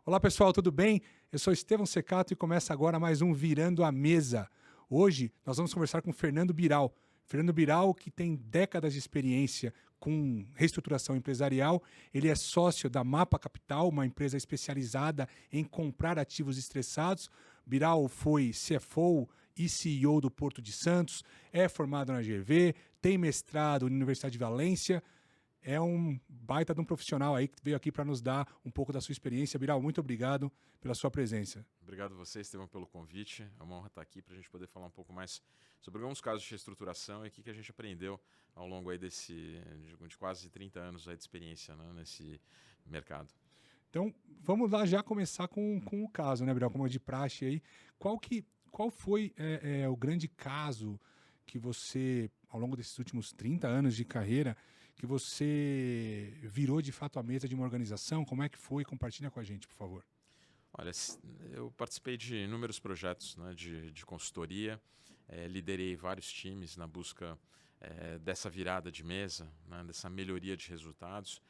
Olá pessoal, tudo bem? Eu sou Estevão Secato e começa agora mais um Virando a Mesa. Hoje nós vamos conversar com Fernando Biral. Fernando Biral, que tem décadas de experiência com reestruturação empresarial, ele é sócio da Mapa Capital, uma empresa especializada em comprar ativos estressados. Biral foi CFO e CEO do Porto de Santos, é formado na GV, tem mestrado na Universidade de Valência. É um baita de um profissional aí que veio aqui para nos dar um pouco da sua experiência. Biral, muito obrigado pela sua presença. Obrigado a você, Estevão, pelo convite. É uma honra estar aqui para a gente poder falar um pouco mais sobre alguns casos de reestruturação e o que a gente aprendeu ao longo aí de quase 30 anos aí de experiência, né, nesse mercado. Então, vamos lá já começar com o caso, né, Biral? Como é de praxe aí. Qual foi o grande caso que você, ao longo desses últimos 30 anos de carreira, que você virou de fato a mesa de uma organização? Como é que foi? Compartilha com a gente, por favor. Olha, eu participei de inúmeros projetos, né, de consultoria, liderei vários times na busca dessa virada de mesa, né, dessa melhoria de resultados.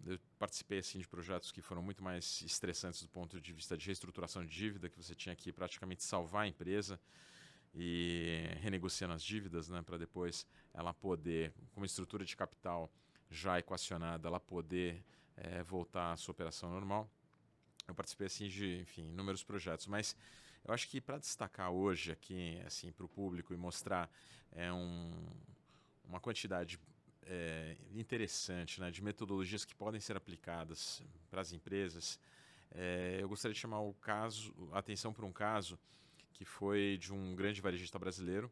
Eu participei assim, de projetos que foram muito mais estressantes do ponto de vista de reestruturação de dívida, que você tinha que praticamente salvar a empresa e renegociando as dívidas, né, para depois ela poder, com uma estrutura de capital já equacionada, ela poder voltar à sua operação normal. Eu participei assim de, enfim, inúmeros projetos, mas eu acho que para destacar hoje aqui, assim, para o público e mostrar uma quantidade interessante, né, de metodologias que podem ser aplicadas para as empresas, eu gostaria de chamar a atenção para um caso que foi de um grande varejista brasileiro,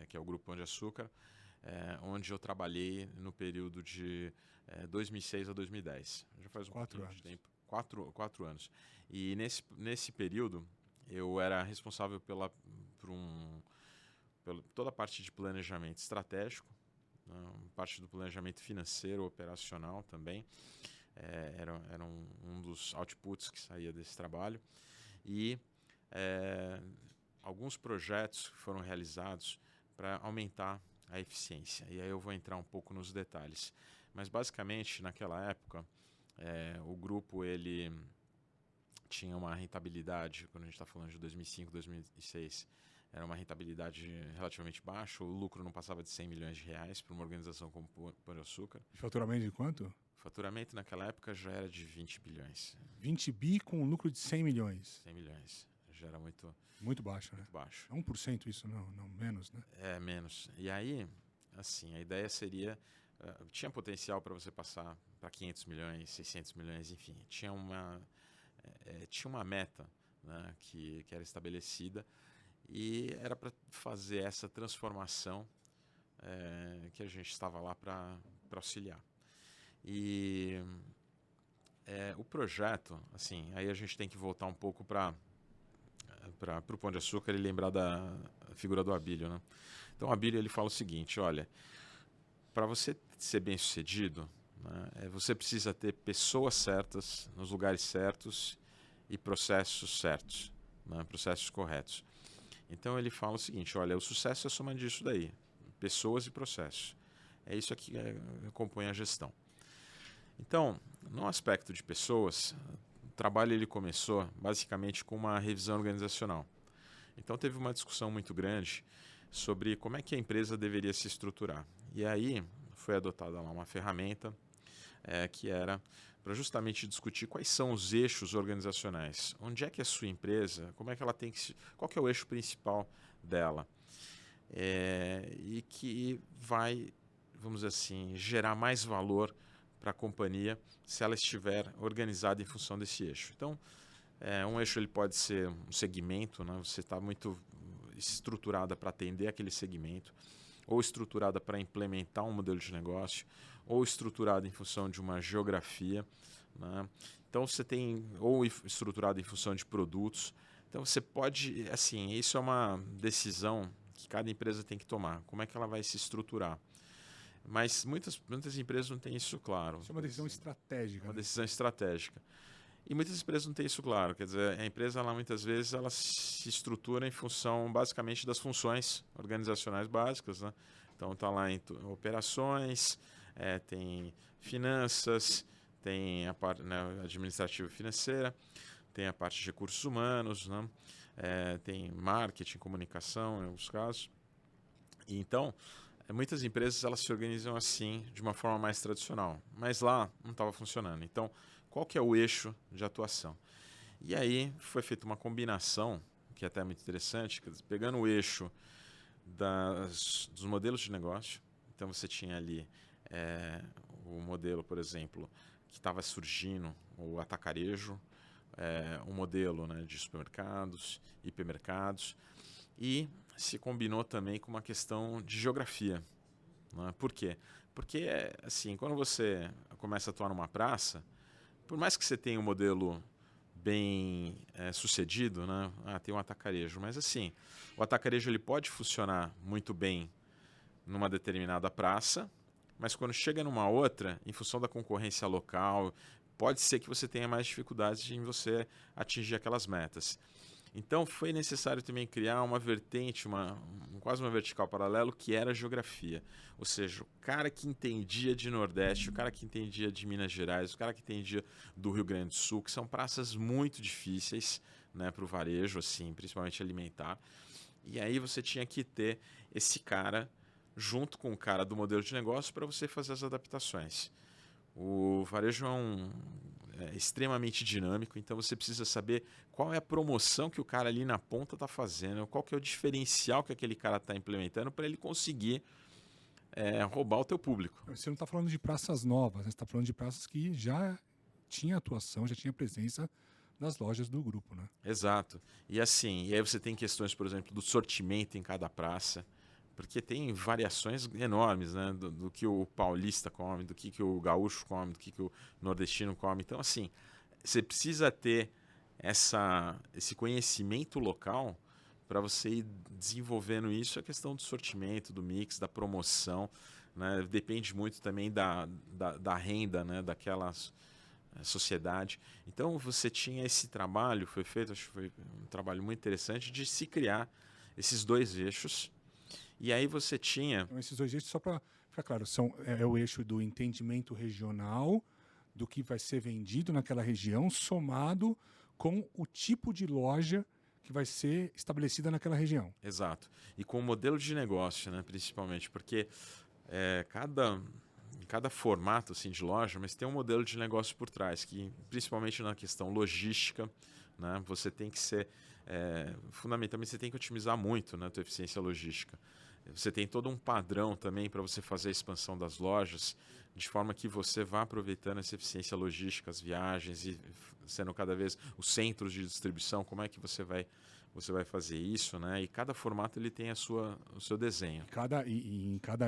que é o Grupo Pão de Açúcar, onde eu trabalhei no período de 2006 a dois mil e dez. Já faz um pouquinho de tempo. Quatro anos. E nesse período, eu era responsável pela toda a parte de planejamento estratégico, né, parte do planejamento financeiro, operacional também. Era um dos outputs que saía desse trabalho. E alguns projetos que foram realizados para aumentar a eficiência. E aí eu vou entrar um pouco nos detalhes. Mas basicamente, naquela época, o grupo ele tinha uma rentabilidade, quando a gente está falando de 2005, 2006, era uma rentabilidade relativamente baixa, o lucro não passava de 100 milhões de reais para uma organização como Pão de Açúcar. Faturamento de quanto? O faturamento naquela época já era de 20 bilhões. 20 bi com um lucro de 100 milhões. 100 milhões. Já era muito baixo, muito né? baixo. É 1% isso, não menos, né? É, menos. E aí, assim, a ideia seria... tinha potencial para você passar para 500 milhões, 600 milhões, enfim. Tinha uma meta, né, que era estabelecida e era para fazer essa transformação que a gente estava lá para auxiliar. E o projeto, assim, aí a gente tem que voltar um pouco para o Pão de Açúcar e lembrar da figura do Abílio, né? Então o Abílio ele fala o seguinte, olha, para você ser bem sucedido, né, você precisa ter pessoas certas, nos lugares certos e processos certos, né, processos corretos. Então ele fala o seguinte, olha, o sucesso é a soma disso daí, pessoas e processos. É isso que compõe a gestão. Então, no aspecto de pessoas, o trabalho ele começou basicamente com uma revisão organizacional. Então teve uma discussão muito grande sobre como é que a empresa deveria se estruturar. E aí foi adotada lá uma ferramenta que era para justamente discutir quais são os eixos organizacionais. Onde é que a sua empresa, como é que ela tem que qual que é o eixo principal dela? E que vai, vamos dizer assim, gerar mais valor para a companhia se ela estiver organizada em função desse eixo. Então, um eixo ele pode ser um segmento, né? Você está muito estruturada para atender aquele segmento, ou estruturada para implementar um modelo de negócio, ou estruturada em função de uma geografia, né? Então você tem, ou estruturada em função de produtos. Então você pode, assim, isso é uma decisão que cada empresa tem que tomar. Como é que ela vai se estruturar? Mas muitas empresas não têm isso claro. Isso é uma decisão estratégica. Uma decisão estratégica. E muitas empresas não têm isso claro. Quer dizer, a empresa, ela, muitas vezes, ela se estrutura em função, basicamente, das funções organizacionais básicas, né? Então, está lá em operações, tem finanças, tem a parte, né, administrativa e financeira, tem a parte de recursos humanos, né? Tem marketing, comunicação em alguns casos. E então, muitas empresas elas se organizam assim, de uma forma mais tradicional, mas lá não estava funcionando. Então, qual que é o eixo de atuação? E aí foi feita uma combinação, que é até muito interessante, pegando o eixo dos modelos de negócio. Então você tinha ali o modelo, por exemplo, que estava surgindo, o atacarejo, um modelo, né, de supermercados, hipermercados, e se combinou também com uma questão de geografia. Né? Por quê? Porque, assim, quando você começa a atuar numa praça, por mais que você tenha um modelo bem sucedido, né? Tem um atacarejo, mas assim, o atacarejo ele pode funcionar muito bem numa determinada praça, mas quando chega numa outra, em função da concorrência local, pode ser que você tenha mais dificuldades em você atingir aquelas metas. Então foi necessário também criar uma vertente, quase uma vertical paralelo, que era a geografia. Ou seja, o cara que entendia de Nordeste, o cara que entendia de Minas Gerais, o cara que entendia do Rio Grande do Sul, que são praças muito difíceis, né, para o varejo, assim, principalmente alimentar. E aí você tinha que ter esse cara junto com o cara do modelo de negócio para você fazer as adaptações. O varejo é extremamente dinâmico, então você precisa saber qual é a promoção que o cara ali na ponta está fazendo, qual que é o diferencial que aquele cara está implementando para ele conseguir roubar o teu público. Você não está falando de praças novas, você está falando de praças que já tinha atuação, já tinha presença nas lojas do grupo, né? Exato. E assim, e aí você tem questões, por exemplo, do sortimento em cada praça, porque tem variações enormes, né, do que o paulista come, do que o gaúcho come, do que o nordestino come. Então, assim, você precisa ter esse conhecimento local para você ir desenvolvendo isso. A questão do sortimento, do mix, da promoção, né, depende muito também da renda, né, daquela sociedade. Então, você tinha esse trabalho, foi feito, acho que foi um trabalho muito interessante, de se criar esses dois eixos. E aí você tinha... Então, esses dois eixos, só para ficar claro, é o eixo do entendimento regional, do que vai ser vendido naquela região, somado com o tipo de loja que vai ser estabelecida naquela região. Exato. E com o modelo de negócio, né, principalmente, porque cada formato assim, de loja, mas tem um modelo de negócio por trás, que principalmente na questão logística, né, você tem que ser... fundamentalmente, você tem que otimizar muito, né, a tua eficiência logística. Você tem todo um padrão também para você fazer a expansão das lojas, de forma que você vá aproveitando essa eficiência logística, as viagens e sendo cada vez os centros de distribuição, como é que você vai fazer isso, né? E cada formato ele tem o seu desenho.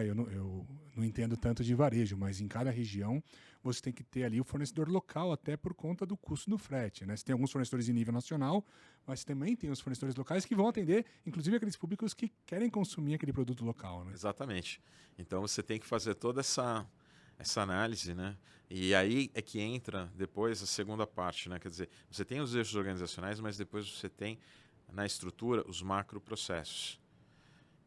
Eu não entendo tanto de varejo, mas em cada região você tem que ter ali o fornecedor local, até por conta do custo do frete, né? Você tem alguns fornecedores em nível nacional, mas também tem os fornecedores locais que vão atender, inclusive, aqueles públicos que querem consumir aquele produto local, né? Exatamente. Então você tem que fazer toda essa análise, né? E aí é que entra depois a segunda parte, né? Quer dizer, você tem os eixos organizacionais, mas depois você tem na estrutura os macroprocessos,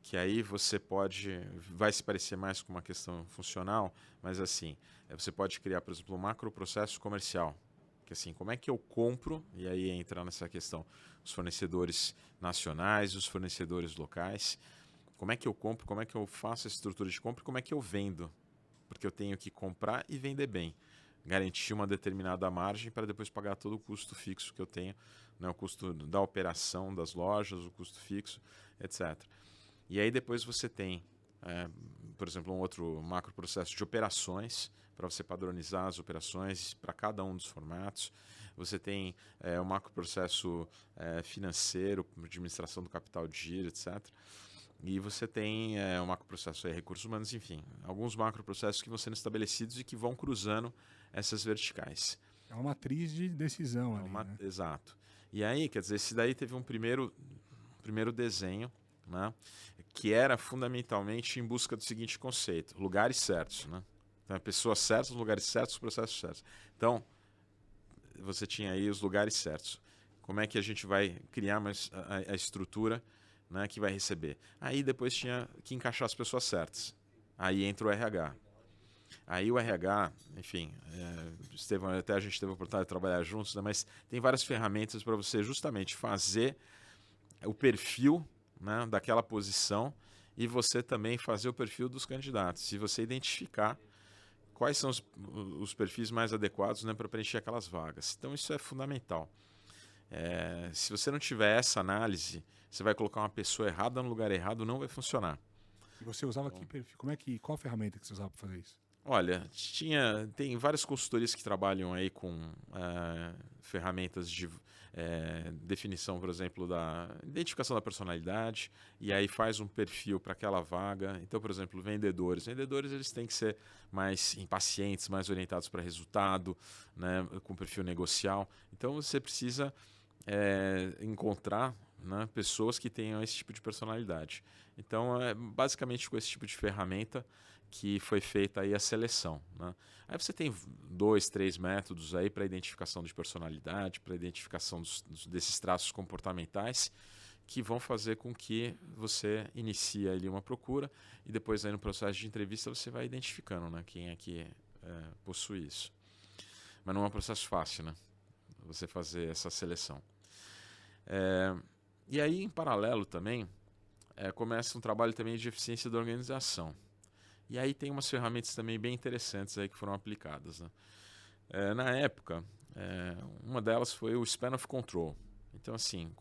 que aí vai se parecer mais com uma questão funcional, mas assim, você pode criar, por exemplo, um macroprocesso comercial, que assim, como é que eu compro, e aí entra nessa questão, os fornecedores nacionais, os fornecedores locais, como é que eu compro, como é que eu faço a estrutura de compra, como é que eu vendo, porque eu tenho que comprar e vender bem, garantir uma determinada margem para depois pagar todo o custo fixo que eu tenho, né, o custo da operação das lojas, o custo fixo, etc. E aí depois você tem, por exemplo, um outro macro processo de operações, para você padronizar as operações para cada um dos formatos. Você tem um macro processo financeiro, administração do capital de giro, etc. E você tem um macro processo de recursos humanos, enfim, alguns macro processos que vão sendo estabelecidos e que vão cruzando essas verticais. É uma matriz de decisão ali, né? Exato. E aí, quer dizer, esse daí teve um primeiro desenho, né, que era fundamentalmente em busca do seguinte conceito: lugares certos, né? Então, pessoas certas, lugares certos, processos certos. Então, você tinha aí os lugares certos. Como é que a gente vai criar a estrutura, né, que vai receber? Aí depois tinha que encaixar as pessoas certas. Aí entra o RH. Aí o RH, enfim, Estevão, até a gente teve a oportunidade de trabalhar juntos, né, mas tem várias ferramentas para você justamente fazer o perfil, né, daquela posição e você também fazer o perfil dos candidatos. E você identificar quais são os perfis mais adequados, né, para preencher aquelas vagas. Então isso é fundamental. Se você não tiver essa análise, você vai colocar uma pessoa errada no lugar errado, não vai funcionar. E você usava que perfil? Qual ferramenta que você usava para fazer isso? Olha, tem várias consultorias que trabalham aí com ferramentas de definição, por exemplo, da identificação da personalidade, e aí faz um perfil para aquela vaga. Então, por exemplo, vendedores. Vendedores eles têm que ser mais impacientes, mais orientados para resultado, né, com perfil negocial. Então, você precisa encontrar, né, pessoas que tenham esse tipo de personalidade. Então, basicamente com esse tipo de ferramenta que foi feita aí a seleção, né? Aí você tem 2, 3 métodos aí para identificação de personalidade, para identificação desses traços comportamentais que vão fazer com que você inicie ali uma procura e depois aí no processo de entrevista você vai identificando, né, quem é que possui isso. Mas não é um processo fácil, né? Você fazer essa seleção. E aí, em paralelo também, começa um trabalho também de eficiência da organização. E aí tem umas ferramentas também bem interessantes aí que foram aplicadas, né? Na época, uma delas foi o Span of Control. Então, assim,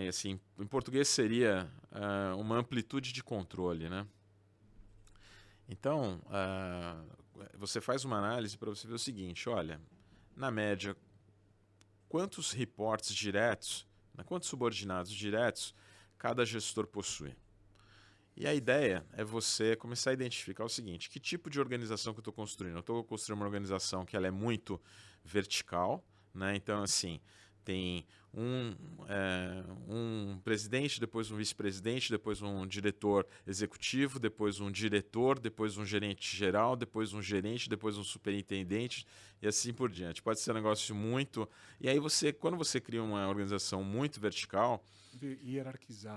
assim, em português seria uma amplitude de controle, né? Então, você faz uma análise para você ver o seguinte, olha, na média, quantos reports diretos, né, quantos subordinados diretos cada gestor possui. E a ideia é você começar a identificar o seguinte, que tipo de organização que eu estou construindo? Eu estou construindo uma organização que ela é muito vertical, né? Então, assim, tem um presidente, depois um vice-presidente, depois um diretor executivo, depois um diretor, depois um gerente geral, depois um gerente, depois um superintendente e assim por diante. Pode ser um negócio muito... E aí quando você cria uma organização muito vertical...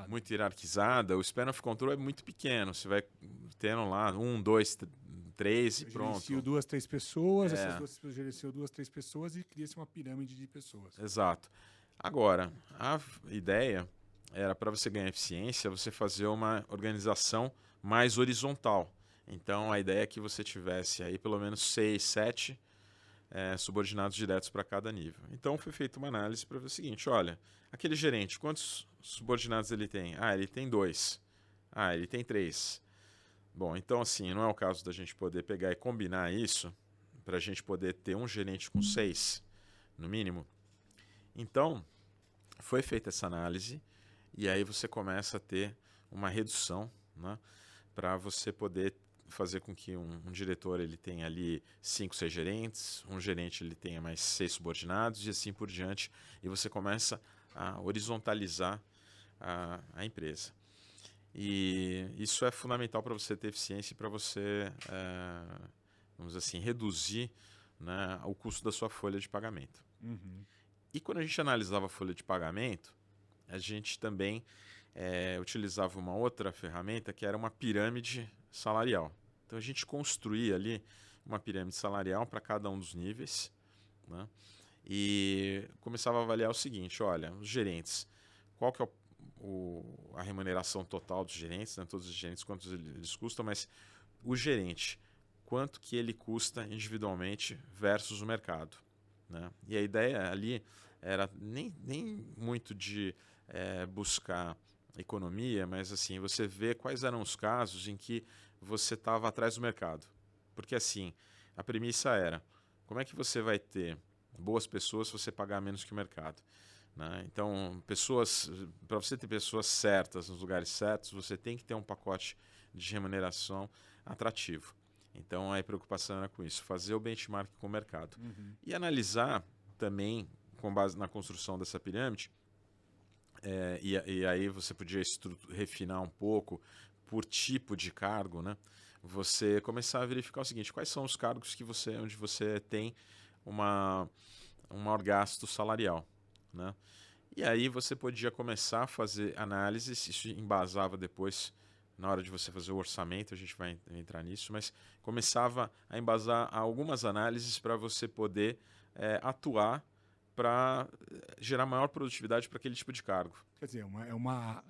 Muito hierarquizada, o span of control é muito pequeno. Você vai tendo lá 1, 2, 3 e pronto. Gerencio 2, 3 pessoas, essas 2 pessoas gerenciam 2, 3 pessoas e cria-se uma pirâmide de pessoas. Exato. Agora, a ideia era para você ganhar eficiência, você fazer uma organização mais horizontal. Então, a ideia é que você tivesse aí pelo menos 6, 7 subordinados diretos para cada nível. Então, foi feita uma análise para ver o seguinte, olha, aquele gerente, quantos subordinados ele tem? Ele tem 2. Ele tem 3. Bom, então assim, não é o caso da gente poder pegar e combinar isso para a gente poder ter um gerente com 6, no mínimo. Então, foi feita essa análise e aí você começa a ter uma redução, né, para você poder fazer com que um diretor ele tenha ali 5, 6 gerentes, um gerente ele tenha mais 6 subordinados e assim por diante, e você começa a horizontalizar a empresa. E isso é fundamental para você ter eficiência e para você, vamos dizer assim, reduzir, né, o custo da sua folha de pagamento. Uhum. E quando a gente analisava a folha de pagamento, a gente também utilizava uma outra ferramenta que era uma pirâmide salarial. Então a gente construía ali uma pirâmide salarial para cada um dos níveis, né? E começava a avaliar o seguinte, olha, os gerentes, qual que é a remuneração total dos gerentes, né? Todos os gerentes, quantos eles custam, mas o gerente, quanto que ele custa individualmente versus o mercado, né? E a ideia ali era nem muito de buscar economia, mas assim, você vê quais eram os casos em que você estava atrás do mercado. Porque assim, a premissa era, como é que você vai ter boas pessoas se você pagar menos que o mercado? Né? Então, para você ter pessoas certas nos lugares certos, você tem que ter um pacote de remuneração atrativo. Então, a preocupação era com isso, fazer o benchmark com o mercado. Uhum. E analisar também, com base na construção dessa pirâmide, e aí você podia refinar um pouco por tipo de cargo, né? Você começar a verificar o seguinte, quais são os cargos onde você tem um maior gasto salarial, né? E aí você podia começar a fazer análises, isso embasava depois na hora de você fazer o orçamento, a gente vai entrar nisso, mas começava a embasar algumas análises para você poder atuar para gerar maior produtividade para aquele tipo de cargo. Quer dizer, é uma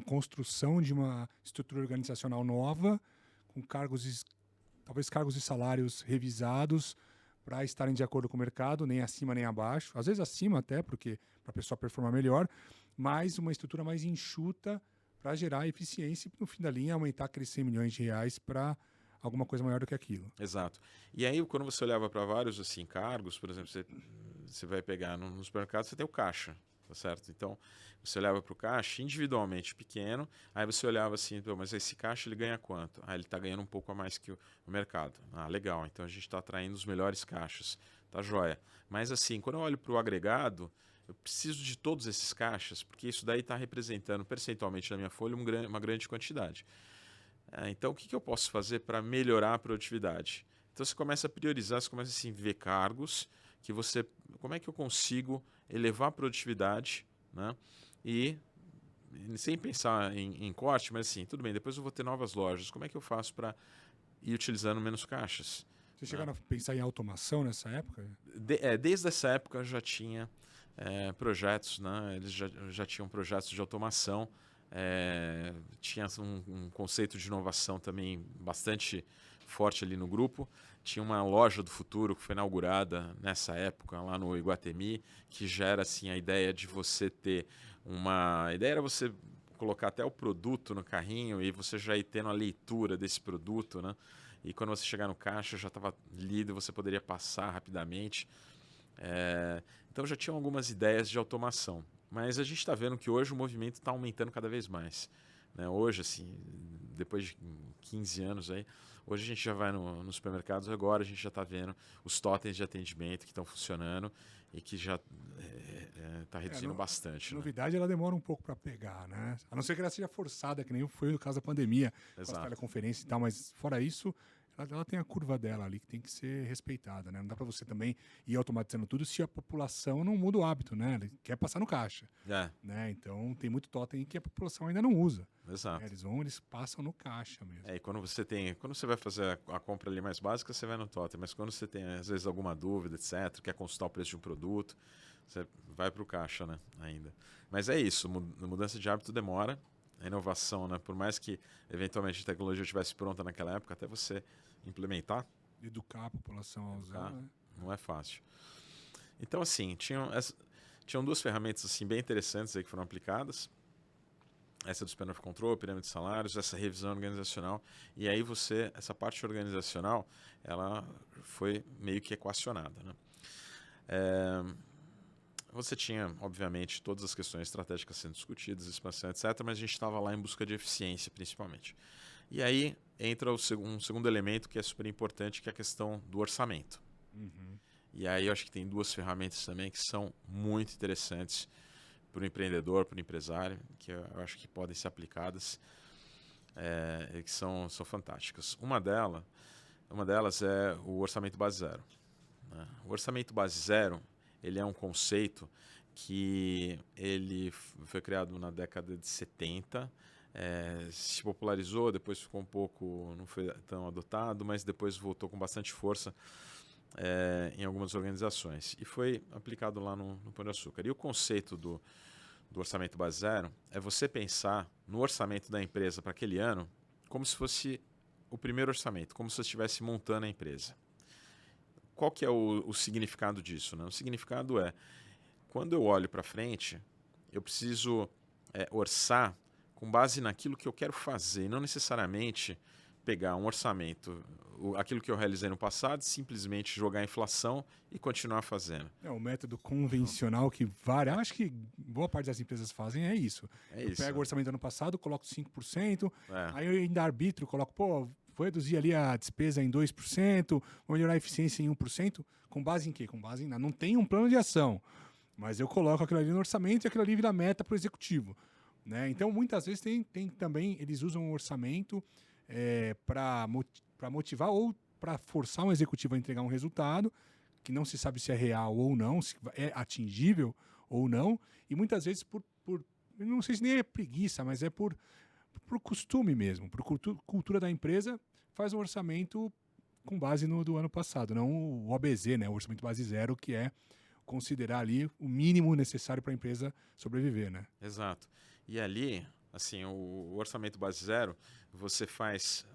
construção de uma estrutura organizacional nova, com talvez cargos e salários revisados para estarem de acordo com o mercado, nem acima nem abaixo, às vezes acima até, porque para a pessoa performar melhor, mas uma estrutura mais enxuta para gerar eficiência e, no fim da linha, aumentar aqueles 100 milhões de reais para alguma coisa maior do que aquilo. Exato. E aí, quando você olhava para vários assim, cargos, por exemplo, você vai pegar no supermercado, você tem o caixa, tá certo? Então, você olhava para o caixa individualmente pequeno, aí você olhava assim, mas esse caixa ele ganha quanto? Ah, ele está ganhando um pouco a mais que o mercado. Ah, legal, então a gente está atraindo os melhores caixas, tá joia. Mas assim, quando eu olho para o agregado, eu preciso de todos esses caixas, porque isso daí está representando percentualmente na minha folha uma grande quantidade. Então, o que eu posso fazer para melhorar a produtividade? Então, você começa a priorizar, você começa assim, a ver cargos que você... Como é que eu consigo elevar a produtividade, né? E sem pensar em corte, mas assim, tudo bem, depois eu vou ter novas lojas. Como é que eu faço para ir utilizando menos caixas? Vocês chegaram a pensar em automação nessa época? Desde essa época eu já tinha projetos, né? Eles já tinham projetos de automação. Tinha um conceito de inovação também bastante forte ali no grupo. Tinha uma loja do futuro que foi inaugurada nessa época lá no Iguatemi, que já era assim a ideia de você ter a ideia era você colocar até o produto no carrinho e você já ir tendo a leitura desse produto, né? E quando você chegar no caixa já estava lido, você poderia passar rapidamente. Então já tinham algumas ideias de automação. Mas a gente está vendo que hoje o movimento está aumentando cada vez mais. Né? Hoje, assim, depois de 15 anos aí, hoje a gente já vai nos supermercados, agora a gente já está vendo os totens de atendimento que estão funcionando e que já está reduzindo bastante. A novidade, ela demora um pouco para pegar, né? A não ser que ela seja forçada, que nem foi no caso da pandemia, com a teleconferência e tal, mas fora isso, ela tem a curva dela ali que tem que ser respeitada, né? Não dá para você também ir automatizando tudo se a população não muda o hábito, né? Ele quer passar no caixa, né? Então tem muito totem que a população ainda não usa. Exato. Né? Eles passam no caixa mesmo. E quando você vai fazer a compra ali mais básica, você vai no totem, mas quando você tem às vezes alguma dúvida, etc, quer consultar o preço de um produto, você vai para o caixa, né? Ainda. Mas é isso, mudança de hábito demora. A inovação, né? Por mais que eventualmente a tecnologia estivesse pronta naquela época, até você implementar, educar a população a usar, né? Não é fácil. Então, assim, tinham duas ferramentas assim bem interessantes aí que foram aplicadas. Essa do Span of Control, pirâmide de salários, essa revisão organizacional. E aí essa parte organizacional, ela foi meio que equacionada, né? Você tinha, obviamente, todas as questões estratégicas sendo discutidas, expansão, etc., mas a gente estava lá em busca de eficiência, principalmente. E aí entra um segundo elemento que é super importante, que é a questão do orçamento. Uhum. E aí eu acho que tem duas ferramentas também que são muito interessantes para o empreendedor, para o empresário, que eu acho que podem ser aplicadas, e que são fantásticas. Uma delas é o orçamento base zero. Né? O orçamento base zero, ele é um conceito que ele foi criado na década de 70, se popularizou, depois ficou um pouco, não foi tão adotado, mas depois voltou com bastante força em algumas organizações. E foi aplicado lá no Pão de Açúcar. E o conceito do orçamento base zero é você pensar no orçamento da empresa para aquele ano como se fosse o primeiro orçamento, como se você estivesse montando a empresa. Qual que é o significado disso? Né? O significado é, quando eu olho para frente, eu preciso orçar com base naquilo que eu quero fazer, e não necessariamente pegar um orçamento, aquilo que eu realizei no passado, simplesmente jogar a inflação e continuar fazendo. O método convencional que acho que boa parte das empresas fazem é isso. Eu pego o orçamento do ano passado, coloco 5%, aí eu ainda arbitro, coloco, vou reduzir ali a despesa em 2%, vou melhorar a eficiência em 1%, com base em quê? Com base em nada. Não tem um plano de ação, mas eu coloco aquilo ali no orçamento e aquilo ali vira meta para o executivo. Né? Então, muitas vezes tem também, eles usam um orçamento para motivar ou para forçar um executivo a entregar um resultado que não se sabe se é real ou não, se é atingível ou não, e muitas vezes não sei se nem é preguiça, mas é por por costume mesmo, por cultura da empresa, faz um orçamento com base no do ano passado, não o OBZ, né? O orçamento base zero, que é considerar ali o mínimo necessário para a empresa sobreviver, né? Exato. E ali, assim, o orçamento base zero, você faz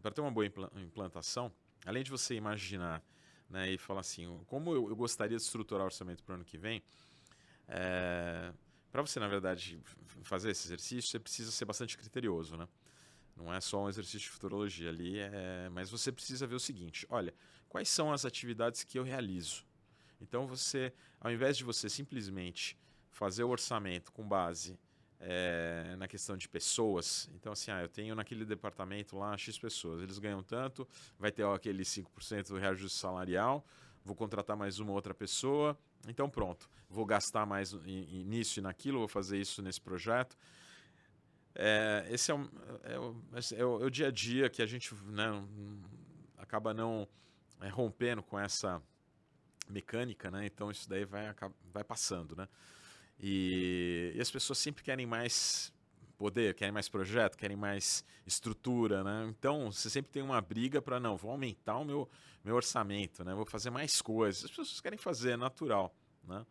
para ter uma boa implantação, além de você imaginar, né, e falar assim, como eu gostaria de estruturar o orçamento para o ano que vem, para você, na verdade, fazer esse exercício, você precisa ser bastante criterioso, né? Não é só um exercício de futurologia ali, mas você precisa ver o seguinte, olha, quais são as atividades que eu realizo? Então você, ao invés de você simplesmente fazer o orçamento com base na questão de pessoas, então assim, eu tenho naquele departamento lá X pessoas, eles ganham tanto, vai ter aquele 5% do reajuste salarial, vou contratar mais uma outra pessoa, então pronto, vou gastar mais nisso e naquilo, vou fazer isso nesse projeto. Esse é o dia a dia que a gente, né, acaba não rompendo com essa mecânica, né? Então isso daí vai passando, né? E as pessoas sempre querem mais poder, querem mais projeto, querem mais estrutura, né? Então você sempre tem uma briga para não, vou aumentar o meu orçamento, né? Vou fazer mais coisas. As pessoas querem fazer, é natural, né?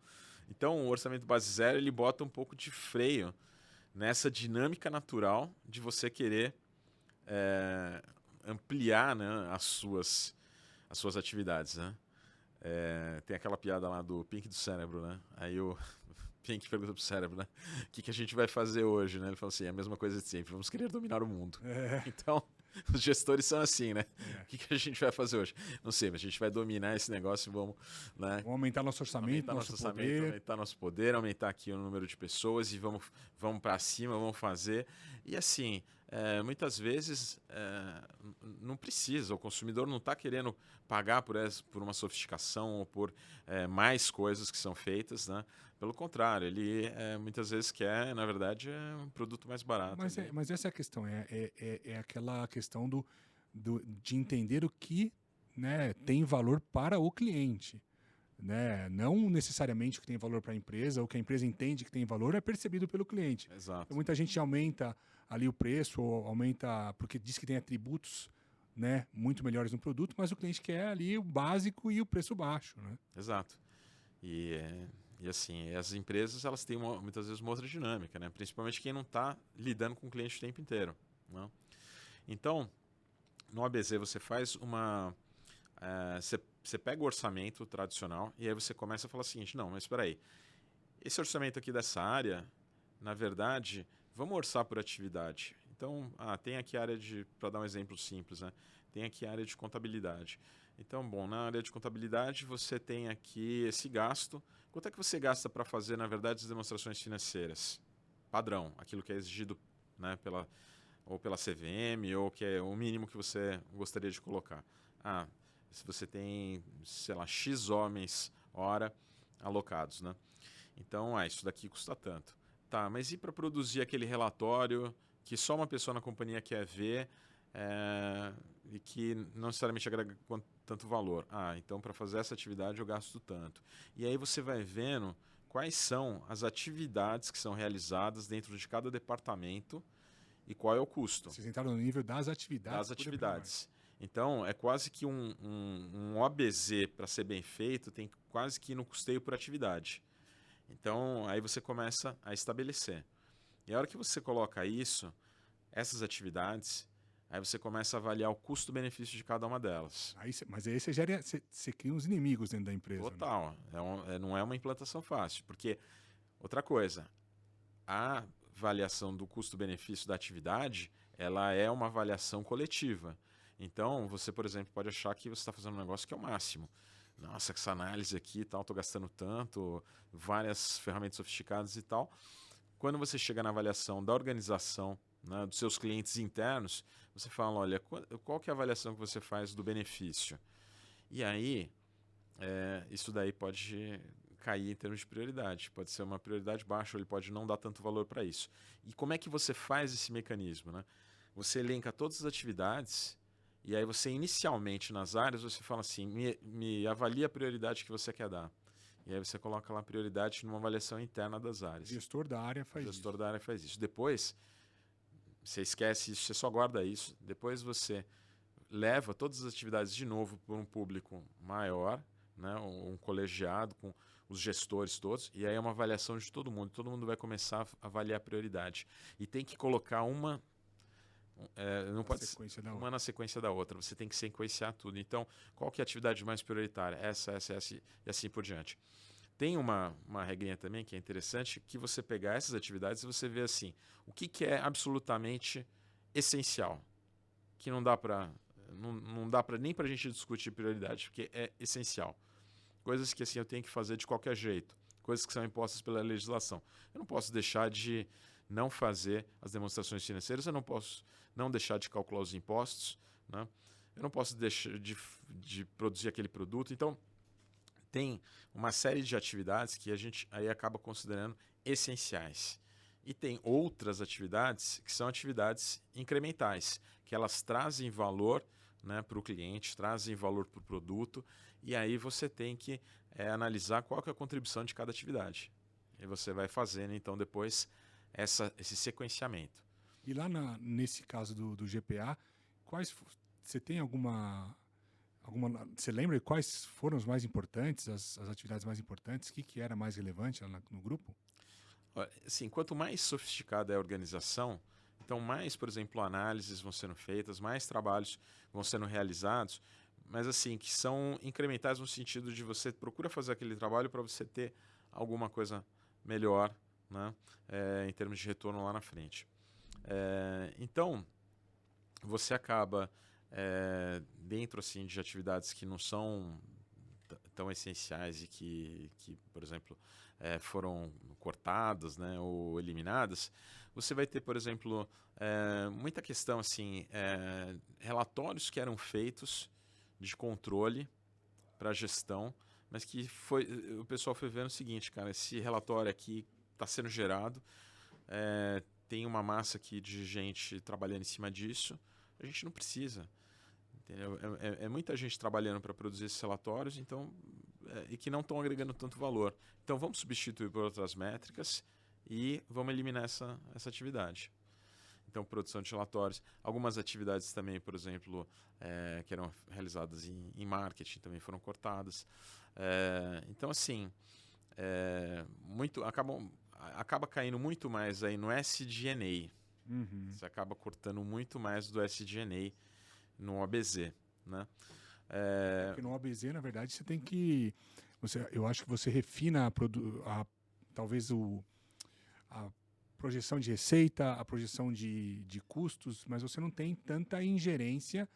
Então o orçamento base zero ele bota um pouco de freio nessa dinâmica natural de você querer ampliar, né, as suas atividades, né? Tem aquela piada lá do Pink do cérebro, né? Aí o Pink pergunta pro cérebro, né? O que a gente vai fazer hoje, né? Ele falou assim, é a mesma coisa de sempre, vamos querer dominar o mundo. Então, os gestores são assim, né? O que a gente vai fazer hoje? Não sei, mas a gente vai dominar esse negócio e vamos, né? Vamos aumentar nosso orçamento, aumentar nosso poder, aumentar aqui o número de pessoas e vamos para cima, vamos fazer. E assim, muitas vezes não precisa, o consumidor não está querendo pagar por uma sofisticação ou por mais coisas que são feitas, né? Pelo contrário, ele muitas vezes quer, na verdade, um produto mais barato. Mas essa é a questão, é aquela questão de entender o que, né, tem valor para o cliente. Né? Não necessariamente o que tem valor para a empresa, o que a empresa entende que tem valor é percebido pelo cliente. Exato. Então, muita gente aumenta ali o preço, ou aumenta porque diz que tem atributos, né, muito melhores no produto, mas o cliente quer ali o básico e o preço baixo. Né? Exato. E assim, as empresas elas têm muitas vezes uma outra dinâmica, né? Principalmente quem não está lidando com o cliente o tempo inteiro. Né? Então, no ABZ você faz você pega o orçamento tradicional e aí você começa a falar o seguinte, não, mas espera aí, esse orçamento aqui dessa área, na verdade, vamos orçar por atividade. Então, tem aqui a área para dar um exemplo simples, né? Tem aqui a área de contabilidade. Então, bom, na área de contabilidade você tem aqui esse gasto. Quanto é que você gasta para fazer, na verdade, as demonstrações financeiras? Padrão, aquilo que é exigido, né, ou pela CVM, ou que é o mínimo que você gostaria de colocar. Se você tem, sei lá, X homens hora alocados, né? Então, isso daqui custa tanto. Tá, mas e para produzir aquele relatório que só uma pessoa na companhia quer ver e que não necessariamente agrega tanto valor? Então para fazer essa atividade eu gasto tanto. E aí você vai vendo quais são as atividades que são realizadas dentro de cada departamento e qual é o custo. Vocês entraram no nível das atividades. Das atividades. Então, é quase que um OBZ, para ser bem feito, tem quase que ir no custeio por atividade. Então, aí você começa a estabelecer. E a hora que você coloca essas atividades, aí você começa a avaliar o custo-benefício de cada uma delas. Mas aí você cria uns inimigos dentro da empresa. Total. Né? Não é uma implantação fácil. Porque, outra coisa, a avaliação do custo-benefício da atividade, ela é uma avaliação coletiva. Então, você, por exemplo, pode achar que você está fazendo um negócio que é o máximo. Nossa, essa análise aqui e tal, estou gastando tanto, várias ferramentas sofisticadas e tal. Quando você chega na avaliação da organização, né, dos seus clientes internos, você fala, olha, qual que é a avaliação que você faz do benefício? E aí, isso daí pode cair em termos de prioridade. Pode ser uma prioridade baixa, ou ele pode não dar tanto valor para isso. E como é que você faz esse mecanismo? Né? Você elenca todas as atividades e aí você inicialmente nas áreas você fala assim, me avalia a prioridade que você quer dar. E aí você coloca lá a prioridade numa avaliação interna das áreas. O gestor da área faz isso. O gestor da área faz isso. Depois, você esquece isso, você só guarda isso, depois você leva todas as atividades de novo para um público maior, né, um colegiado com os gestores todos, e aí é uma avaliação de todo mundo vai começar a avaliar a prioridade. E tem que colocar não pode ser uma na sequência da outra, você tem que sequenciar tudo. Então, qual que é a atividade mais prioritária? Essa e assim por diante. Tem uma regrinha também que é interessante, que você pegar essas atividades e você vê assim, o que é absolutamente essencial, que não dá para nem para a gente discutir prioridade, porque é essencial. Coisas que assim eu tenho que fazer de qualquer jeito, coisas que são impostas pela legislação. Eu não posso deixar de não fazer as demonstrações financeiras, eu não posso não deixar de calcular os impostos, né? Eu não posso deixar de produzir aquele produto. Então, tem uma série de atividades que a gente aí acaba considerando essenciais. E tem outras atividades que são atividades incrementais, que elas trazem valor, né, para o cliente, trazem valor para o produto, e aí você tem que analisar qual que é a contribuição de cada atividade. E você vai fazendo, então, depois esse sequenciamento. E lá nesse caso do GPA, você tem alguma... Você lembra quais foram os mais importantes, as atividades mais importantes? O que era mais relevante lá no grupo? Assim, quanto mais sofisticada é a organização, então mais, por exemplo, análises vão sendo feitas, mais trabalhos vão sendo realizados, mas assim, que são incrementais no sentido de você procura fazer aquele trabalho para você ter alguma coisa melhor, né, em termos de retorno lá na frente. Então, você acaba dentro assim de atividades que não são tão essenciais e que por exemplo, foram cortadas, né, ou eliminadas, você vai ter, por exemplo, muita questão assim, relatórios que eram feitos de controle para gestão, mas que o pessoal foi vendo o seguinte, cara, esse relatório aqui está sendo gerado, tem uma massa aqui de gente trabalhando em cima disso, a gente não precisa. Entendeu? É muita gente trabalhando para produzir esses relatórios, então, e que não estão agregando tanto valor. Então vamos substituir por outras métricas e vamos eliminar essa atividade. Então, produção de relatórios. Algumas atividades também, por exemplo, que eram realizadas em marketing também foram cortadas. Então, assim, acaba caindo muito mais aí no SG&A. Uhum. Você acaba cortando muito mais do SG&A no OBZ, né? Porque no OBZ, na verdade, você tem que... eu acho que você refina talvez a projeção de receita, a projeção de custos, mas você não tem tanta ingerência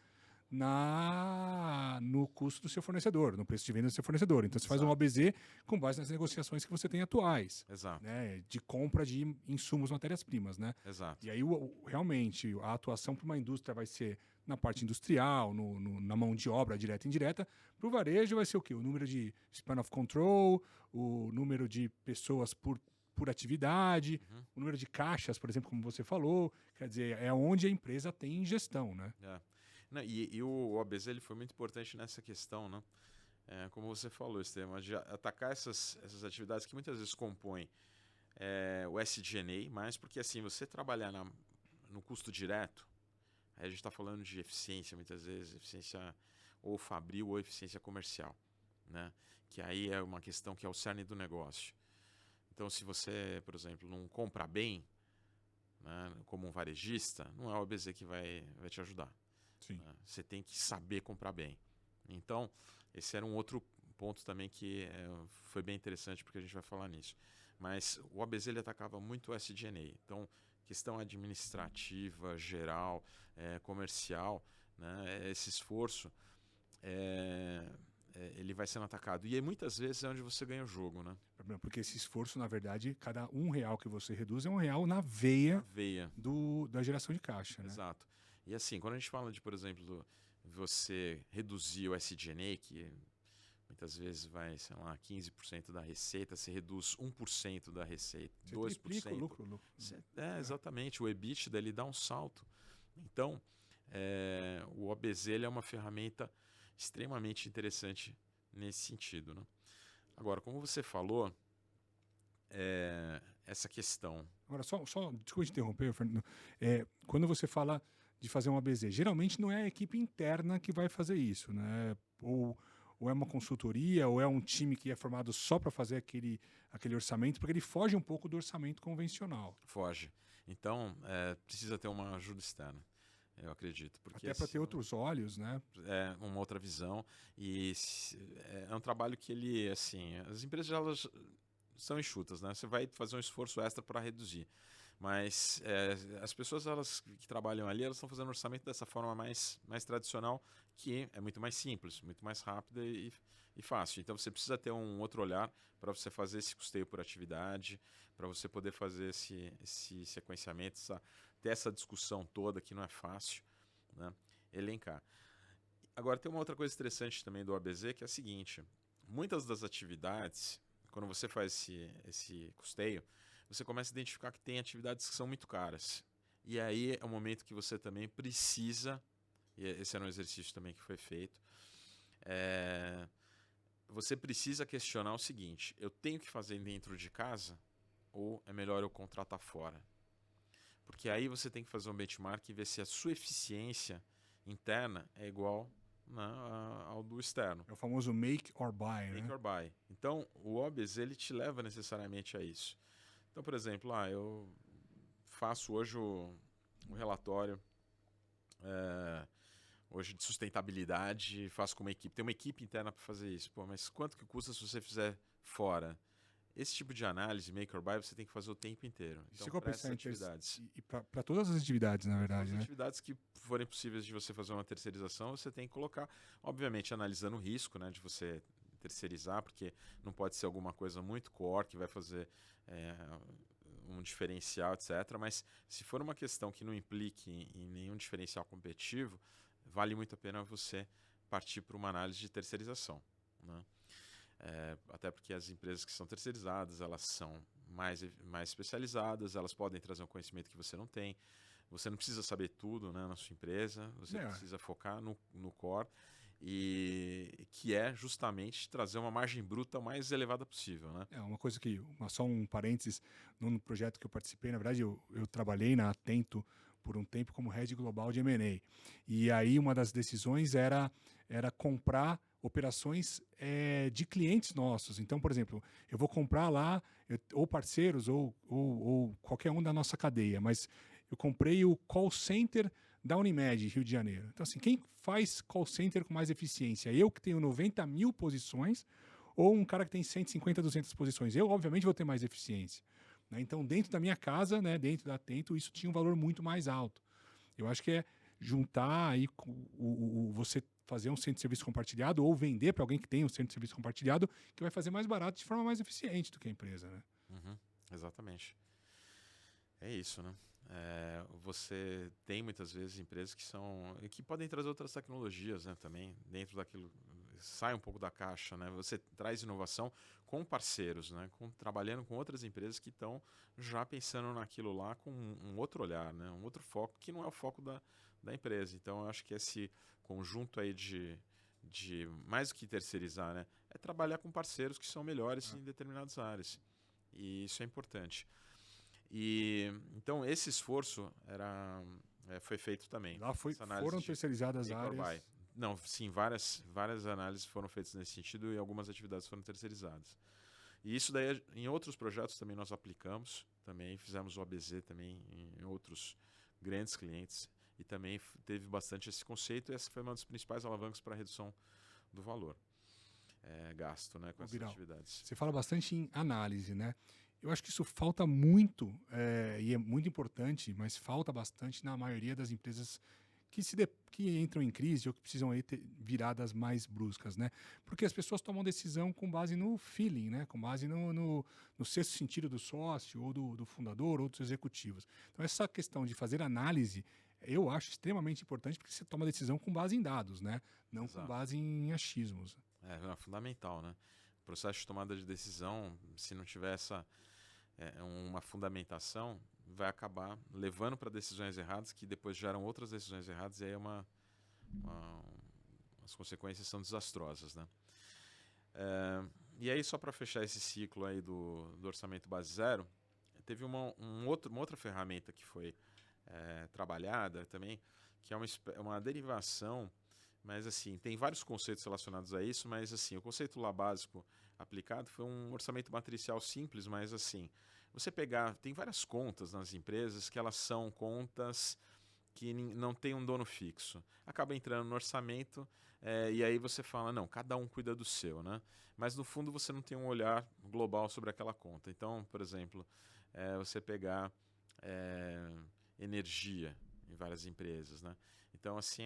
no custo do seu fornecedor, no preço de venda do seu fornecedor. Então, você faz um OBZ com base nas negociações que você tem atuais. Exato. Né, de compra de insumos, matérias-primas, né? Exato. E aí, realmente, a atuação para uma indústria vai ser na parte industrial, na mão de obra direta e indireta. Para o varejo vai ser o quê? O número de span of control, o número de pessoas por atividade, o número de caixas, por exemplo, como você falou. Quer dizer, é onde a empresa tem gestão, né? Não, e o OBZ ele foi muito importante nessa questão, né? Como você falou, Estevam, de atacar essas atividades que muitas vezes compõem o SG&A, mas porque assim, você trabalhar no custo direto, aí a gente está falando de eficiência, muitas vezes, eficiência ou fabril ou eficiência comercial, né? Que aí é uma questão que é o cerne do negócio. Então, se você, por exemplo, não compra bem, né, como um varejista, não é o OBZ que vai te ajudar. Sim. Né? Você tem que saber comprar bem. Então, esse era um outro ponto também que foi bem interessante, porque a gente vai falar nisso. Mas o OBZ ele atacava muito o SG&A. Então, questão administrativa, geral, comercial, né, esse esforço, ele vai sendo atacado. E aí, muitas vezes é onde você ganha o jogo, né? Porque esse esforço, na verdade, cada R$1 que você reduz é R$1 na veia, da geração de caixa, né? Exato. E assim, quando a gente fala de, por exemplo, você reduzir o SG&A, que muitas vezes vai, sei lá, 15% da receita, você reduz 1% da receita, você 2%. Triplica o lucro. Exatamente. O EBITDA ele dá um salto. Então, o OBZ ele é uma ferramenta extremamente interessante nesse sentido, né? Agora, como você falou, essa questão. Agora, só desculpa te interromper, Fernando. Quando você fala de fazer um ABZ, geralmente não é a equipe interna que vai fazer isso, né? Ou é uma consultoria, ou é um time que é formado só para fazer aquele orçamento, porque ele foge um pouco do orçamento convencional. Foge. Então, precisa ter uma ajuda externa, eu acredito. Porque, até para ter outros olhos, né? É uma outra visão. E é um trabalho que ele, assim, as empresas elas são enxutas, né? Você vai fazer um esforço extra para reduzir. Mas as pessoas que trabalham ali, elas estão fazendo orçamento dessa forma mais tradicional, que é muito mais simples, muito mais rápida e fácil. Então você precisa ter um outro olhar para você fazer esse custeio por atividade, para você poder fazer esse sequenciamento, ter essa discussão toda que não é fácil, né? Elencar. Agora tem uma outra coisa interessante também do ABZ, que é a seguinte: muitas das atividades, quando você faz esse custeio, você começa a identificar que tem atividades que são muito caras. E aí é o momento que você também precisa, e esse era um exercício também que foi feito, você precisa questionar o seguinte: eu tenho que fazer dentro de casa ou é melhor eu contratar fora? Porque aí você tem que fazer um benchmark e ver se a sua eficiência interna é igual, né, ao do externo. É o famoso make or buy, Make né? or buy. Então, o OBS ele te leva necessariamente a isso. Então, por exemplo, eu faço hoje o relatório hoje de sustentabilidade, faço com uma equipe. Tem uma equipe interna para fazer isso. Pô, mas quanto que custa se você fizer fora? Esse tipo de análise, make or buy, você tem que fazer o tempo inteiro. Então, Chegou a para essas pensar atividades. E para todas as atividades, na verdade, As né? atividades que forem possíveis de você fazer uma terceirização, você tem que colocar, obviamente, analisando o risco, né, de você terceirizar, porque não pode ser alguma coisa muito core que vai fazer um diferencial, etc. Mas se for uma questão que não implique em nenhum diferencial competitivo, vale muito a pena você partir para uma análise de terceirização, né? Até porque as empresas que são terceirizadas, elas são mais especializadas, elas podem trazer um conhecimento que você não tem. Você não precisa saber tudo, né, na sua empresa, você precisa focar no core, e que é justamente trazer uma margem bruta o mais elevada possível, né? Uma coisa que, só um parênteses, no projeto que eu participei, na verdade, eu trabalhei na Atento por um tempo como Head Global de M&A. E aí uma das decisões era comprar operações de clientes nossos. Então, por exemplo, eu vou comprar lá, ou parceiros, ou qualquer um da nossa cadeia, mas eu comprei o call center da Unimed, Rio de Janeiro. Então, assim, quem faz call center com mais eficiência? Eu que tenho 90 mil posições ou um cara que tem 150, 200 posições? Eu, obviamente, vou ter mais eficiência, né? Então, dentro da minha casa, né, dentro da Atento, isso tinha um valor muito mais alto. Eu acho que é juntar aí você fazer um centro de serviço compartilhado ou vender para alguém que tem um centro de serviço compartilhado, que vai fazer mais barato de forma mais eficiente do que a empresa, né? Uhum, exatamente. É isso, né? Você tem muitas vezes empresas que podem trazer outras tecnologias, né, também dentro daquilo, sai um pouco da caixa, né? Você traz inovação com parceiros, né? Trabalhando com outras empresas que estão já pensando naquilo lá com um outro olhar, né? Um outro foco que não é o foco da empresa. Então, eu acho que esse conjunto aí de mais do que terceirizar, né, é trabalhar com parceiros que são melhores em determinadas áreas. E isso é importante. E então esse esforço foi feito também. Lá foram terceirizadas áreas. Não, sim, várias análises foram feitas nesse sentido e algumas atividades foram terceirizadas. E isso daí em outros projetos também nós aplicamos, também fizemos o ABZ também em outros grandes clientes e também teve bastante esse conceito, e essa foi uma das principais alavancas para a redução do valor gasto, né, com essas atividades. Você fala bastante em análise, né? Eu acho que isso falta muito, e é muito importante, mas falta bastante na maioria das empresas que entram em crise ou que precisam aí ter viradas mais bruscas, né? Porque as pessoas tomam decisão com base no feeling, né? Com base no sexto sentido do sócio, ou do fundador, ou dos executivos. Então, essa questão de fazer análise, eu acho extremamente importante, porque você toma decisão com base em dados, né? Não com base em achismos. É fundamental, né? O processo de tomada de decisão, se não tiver uma fundamentação, vai acabar levando para decisões erradas, que depois geram outras decisões erradas, e aí as consequências são desastrosas, né? E aí, só para fechar esse ciclo aí do orçamento base zero, teve uma outra ferramenta que foi trabalhada também, que é uma derivação, mas assim, tem vários conceitos relacionados a isso, mas assim, o conceito lá básico aplicado foi um orçamento matricial simples, mas assim, você pegar, tem várias contas nas empresas que elas são contas que não tem um dono fixo. Acaba entrando no orçamento e aí você fala, não, cada um cuida do seu, né? Mas no fundo você não tem um olhar global sobre aquela conta. Então, por exemplo, você pegar energia em várias empresas, né? Então, assim,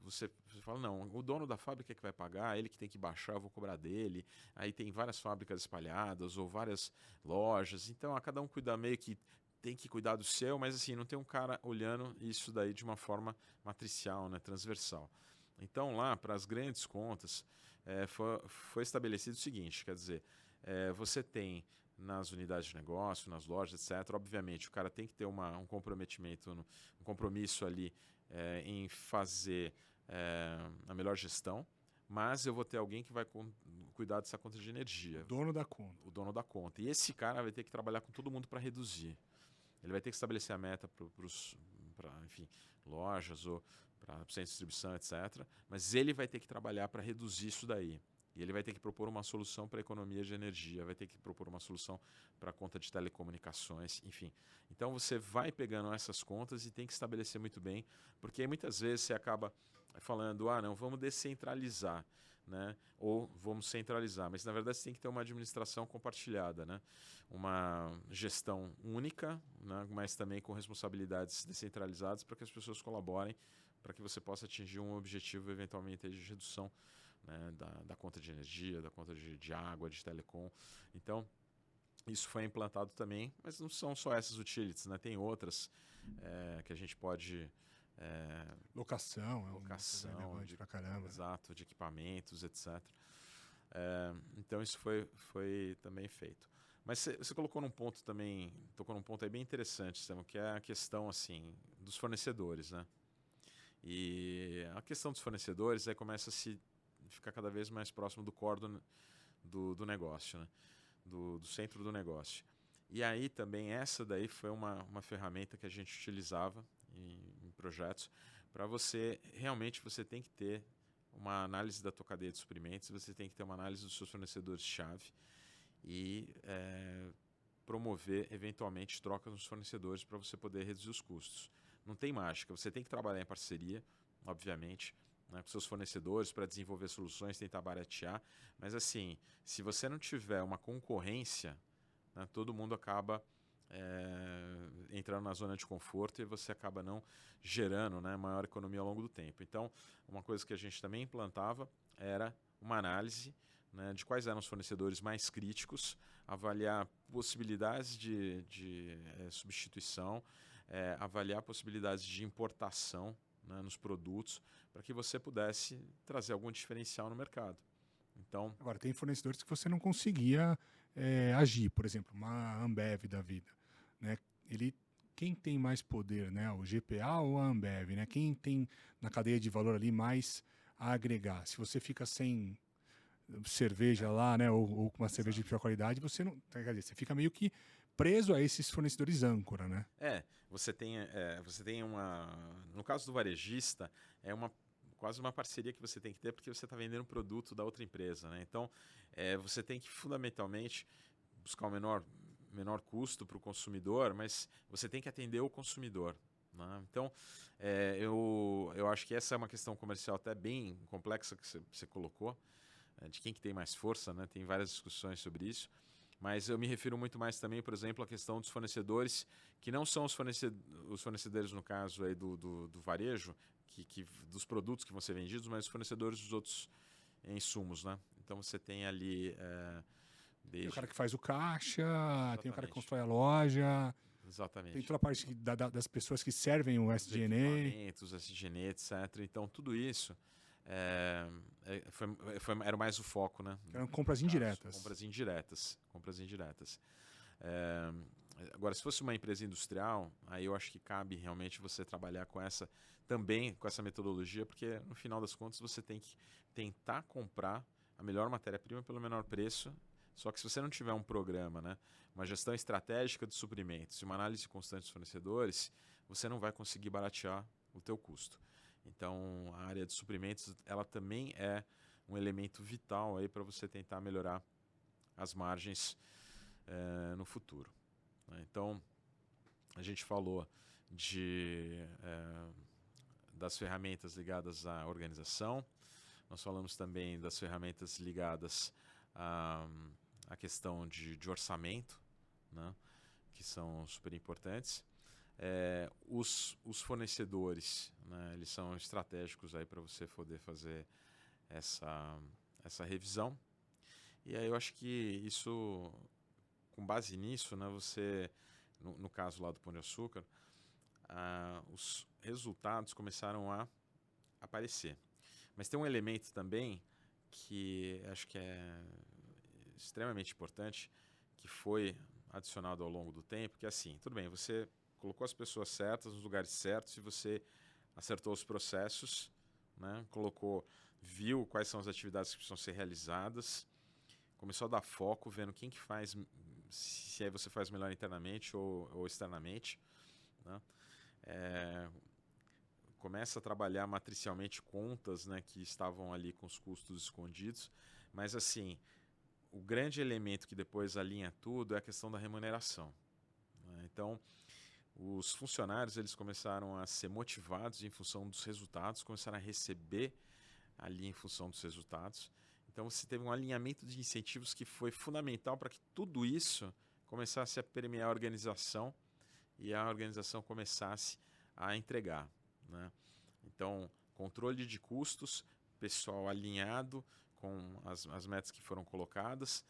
você fala, não, o dono da fábrica é que vai pagar, ele que tem que baixar, eu vou cobrar dele. Aí tem várias fábricas espalhadas ou várias lojas. Então, cada um cuida meio que tem que cuidar do seu, mas assim, não tem um cara olhando isso daí de uma forma matricial, né, transversal. Então, lá, para as grandes contas, foi estabelecido o seguinte, quer dizer, você tem nas unidades de negócio, nas lojas, etc. Obviamente, o cara tem que ter um comprometimento, um compromisso ali em fazer a melhor gestão, mas eu vou ter alguém que vai cuidar dessa conta de energia. O dono da conta. O dono da conta. E esse cara vai ter que trabalhar com todo mundo para reduzir. Ele vai ter que estabelecer a meta para, enfim, lojas ou para centro de distribuição, etc. Mas ele vai ter que trabalhar para reduzir isso daí. E ele vai ter que propor uma solução para a economia de energia, vai ter que propor uma solução para a conta de telecomunicações, enfim. Então você vai pegando essas contas e tem que estabelecer muito bem, porque aí muitas vezes você acaba falando, não, vamos descentralizar, né? Ou vamos centralizar, mas na verdade você tem que ter uma administração compartilhada, né? Uma gestão única, né? Mas também com responsabilidades descentralizadas para que as pessoas colaborem, para que você possa atingir um objetivo eventualmente de redução, né, da conta de energia, da conta de água, de telecom. Então, isso foi implantado também, mas não são só essas utilities, né? Tem outras que a gente pode... Locação, locação, relevante pra caramba. Exato, de equipamentos, etc. Então, isso foi também feito. Mas você colocou num ponto também, tocou num ponto aí bem interessante, Samuel, que é a questão assim, dos fornecedores, né? E a questão dos fornecedores aí começa a ficar cada vez mais próximo do core do negócio, né? Do centro do negócio. E aí também essa daí foi uma ferramenta que a gente utilizava em projetos para você tem que ter uma análise da tua cadeia de suprimentos, você tem que ter uma análise dos seus fornecedores-chave e promover eventualmente trocas nos fornecedores para você poder reduzir os custos. Não tem mágica, você tem que trabalhar em parceria, obviamente, né, com seus fornecedores para desenvolver soluções, tentar baratear, mas assim, se você não tiver uma concorrência, né, todo mundo acaba entrando na zona de conforto e você acaba não gerando, né, maior economia ao longo do tempo. Então, uma coisa que a gente também implantava era uma análise, né, de quais eram os fornecedores mais críticos, avaliar possibilidades de substituição, avaliar possibilidades de importação, né, nos produtos, para que você pudesse trazer algum diferencial no mercado. Então, agora, tem fornecedores que você não conseguia agir, por exemplo, uma Ambev da vida, né? Quem tem mais poder, né? O GPA ou a Ambev, né? Quem tem na cadeia de valor ali mais a agregar? Se você fica sem cerveja lá, né? Ou com uma cerveja de pior qualidade, você não, quer dizer, você fica meio que preso a esses fornecedores âncora, né? Você tem no caso do varejista, quase uma parceria que você tem que ter porque você está vendendo um produto da outra empresa, né? Então, você tem que fundamentalmente buscar o menor custo para o consumidor, mas você tem que atender o consumidor, né? Então, eu acho que essa é uma questão comercial até bem complexa que você colocou, de quem que tem mais força, né? Tem várias discussões sobre isso. Mas eu me refiro muito mais também, por exemplo, à questão dos fornecedores, que não são os fornecedores, no caso aí do varejo, dos produtos que vão ser vendidos, mas os fornecedores dos outros insumos, né? Então você tem ali... Tem o cara que faz o caixa, Exatamente. tem o cara que constrói a loja... Exatamente. Tem toda a parte das pessoas que servem o SG&A. Os SG&A, etc. Então, tudo isso era mais o foco, né? Eram compras indiretas. Compras indiretas. Agora, se fosse uma empresa industrial, aí eu acho que cabe realmente você trabalhar com essa metodologia, porque no final das contas você tem que tentar comprar a melhor matéria-prima pelo menor preço. Só que se você não tiver um programa, né, uma gestão estratégica de suprimentos e uma análise constante dos fornecedores, você não vai conseguir baratear o teu custo. Então, a área de suprimentos, ela também é um elemento vital aí para você tentar melhorar as margens no futuro. Né? Então, a gente falou das ferramentas ligadas à organização, nós falamos também das ferramentas ligadas à questão de orçamento, né, que são super importantes. Os fornecedores, né, eles são estratégicos aí para você poder fazer essa revisão. E aí eu acho que isso, com base nisso, né, você, no caso lá do Pão de Açúcar, os resultados começaram a aparecer. Mas tem um elemento também que acho que é extremamente importante, que foi adicionado ao longo do tempo, que é assim, tudo bem, você colocou as pessoas certas nos lugares certos e você acertou os processos, né? Viu quais são as atividades que precisam ser realizadas, começou a dar foco, vendo quem que faz, se aí você faz melhor internamente ou externamente, né? Começa a trabalhar matricialmente contas, né, que estavam ali com os custos escondidos, mas assim, o grande elemento que depois alinha tudo é a questão da remuneração. Né? Então, os funcionários eles começaram a ser motivados em função dos resultados, começaram a receber ali em função dos resultados. Então, você teve um alinhamento de incentivos que foi fundamental para que tudo isso começasse a permear a organização e a organização começasse a entregar. Né? Então, controle de custos, pessoal alinhado com as metas que foram colocadas,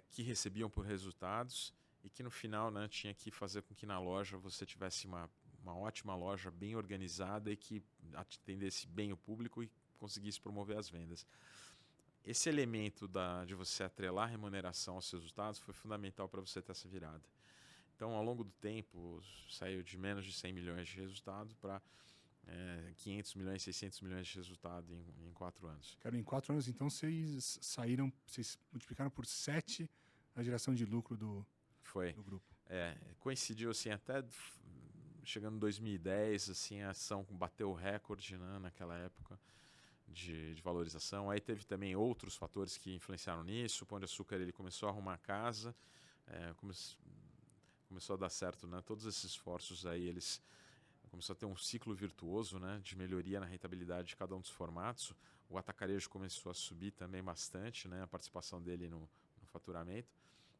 que recebiam por resultados e que no final, né, tinha que fazer com que na loja você tivesse uma ótima loja bem organizada e que atendesse bem o público e conseguisse promover as vendas. Esse elemento de você atrelar a remuneração aos resultados foi fundamental para você ter essa virada. Então, ao longo do tempo, saiu de menos de 100 milhões de resultado para 500 milhões, 600 milhões de resultado em 4 anos. Cara, em 4 anos, então, vocês multiplicaram por 7 a geração de lucro do grupo. Coincidiu assim, até chegando em 2010, assim, a ação bateu o recorde, né, naquela época de valorização. Aí teve também outros fatores que influenciaram nisso. O Pão de Açúcar ele começou a arrumar a casa, começou a dar certo, né? Todos esses esforços aí, eles começou a ter um ciclo virtuoso, né, de melhoria na rentabilidade de cada um dos formatos. O atacarejo começou a subir também bastante, né, a participação dele no faturamento.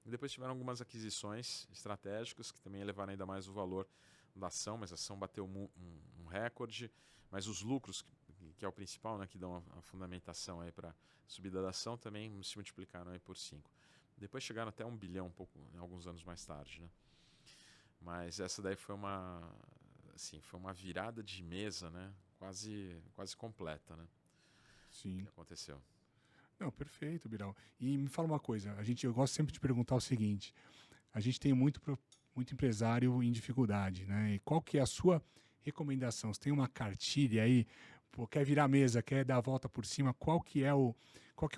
E depois tiveram algumas aquisições estratégicas que também elevaram ainda mais o valor da ação, mas a ação bateu um recorde. Mas os lucros, que é o principal, né, que dão a fundamentação para a subida da ação, também se multiplicaram aí por 5. Depois chegaram até 1 bilhão, alguns anos mais tarde. Né? Mas essa daí foi uma virada de mesa, né? Quase completa, né? Sim. Que aconteceu. Não, perfeito, Biral. E me fala uma coisa, eu gosto sempre de perguntar o seguinte, a gente tem muito empresário em dificuldade, né? E qual que é a sua recomendação? Você tem uma cartilha aí, quer virar a mesa, quer dar a volta por cima, qual que é o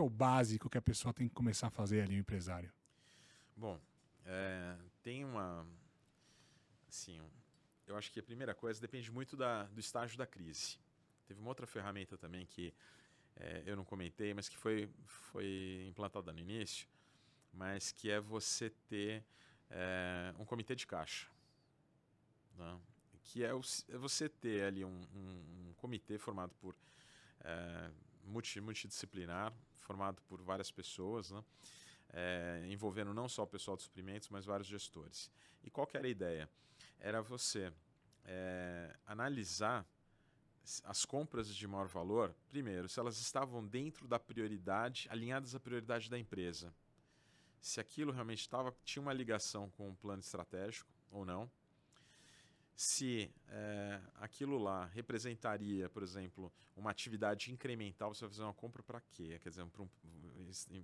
básico que a pessoa tem que começar a fazer ali, o empresário? Bom, tem uma... Assim, eu acho que a primeira coisa depende muito do estágio da crise. Teve uma outra ferramenta também que eu não comentei, mas que foi implantada no início, mas que é você ter um comitê de caixa. Né? Que é você ter ali um comitê formado por multidisciplinar, formado por várias pessoas, né? Envolvendo não só o pessoal de suprimentos, mas vários gestores. E qual que era a ideia? Era você analisar as compras de maior valor, primeiro, se elas estavam dentro da prioridade, alinhadas à prioridade da empresa. Se aquilo realmente tinha uma ligação com o plano estratégico ou não. Se aquilo lá representaria, por exemplo, uma atividade incremental, você vai fazer uma compra para quê? Quer dizer,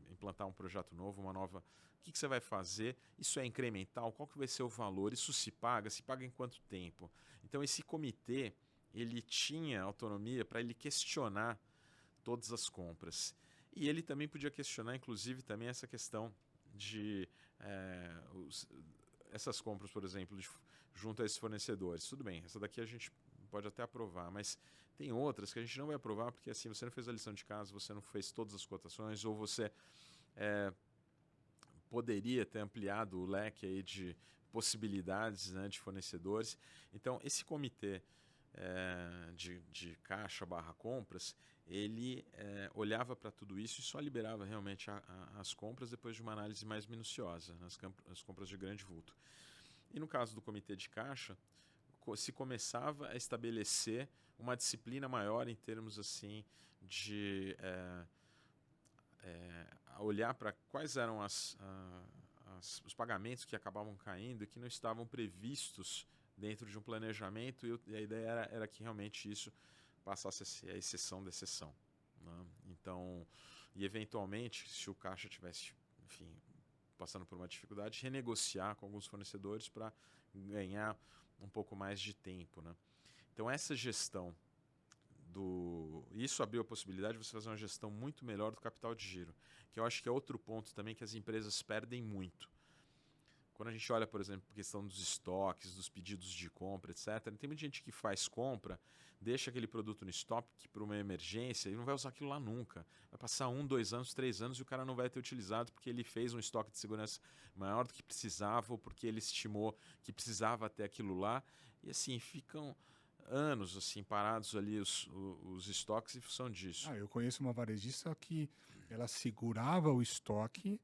implantar um projeto novo, uma nova... O que você vai fazer? Isso é incremental? Qual que vai ser o valor? Isso se paga? Se paga em quanto tempo? Então, esse comitê, ele tinha autonomia para ele questionar todas as compras. E ele também podia questionar, inclusive, também essa questão de essas compras, por exemplo, junto a esses fornecedores. Tudo bem, essa daqui a gente pode até aprovar, mas tem outras que a gente não vai aprovar porque assim você não fez a lição de casa, você não fez todas as cotações, ou você poderia ter ampliado o leque aí de possibilidades, né, de fornecedores. Então, esse comitê de caixa / compras, ele olhava para tudo isso e só liberava realmente as compras depois de uma análise mais minuciosa, as compras de grande vulto. E no caso do comitê de caixa, se começava a estabelecer uma disciplina maior em termos assim de olhar para quais eram os pagamentos que acabavam caindo e que não estavam previstos dentro de um planejamento, e a ideia era que realmente isso passasse a ser a exceção da exceção, né? Então, e eventualmente, se o caixa tivesse, enfim, passando por uma dificuldade, renegociar com alguns fornecedores para ganhar um pouco mais de tempo, né? Então, essa gestão isso abriu a possibilidade de você fazer uma gestão muito melhor do capital de giro, que eu acho que é outro ponto também que as empresas perdem muito. Quando a gente olha, por exemplo, a questão dos estoques, dos pedidos de compra, etc., tem muita gente que faz compra, deixa aquele produto no estoque para uma emergência e não vai usar aquilo lá nunca. Vai passar 1, 2 anos, 3 anos e o cara não vai ter utilizado porque ele fez um estoque de segurança maior do que precisava ou porque ele estimou que precisava ter aquilo lá. E assim, ficam anos assim parados ali os estoques em função disso. Eu conheço uma varejista que ela segurava o estoque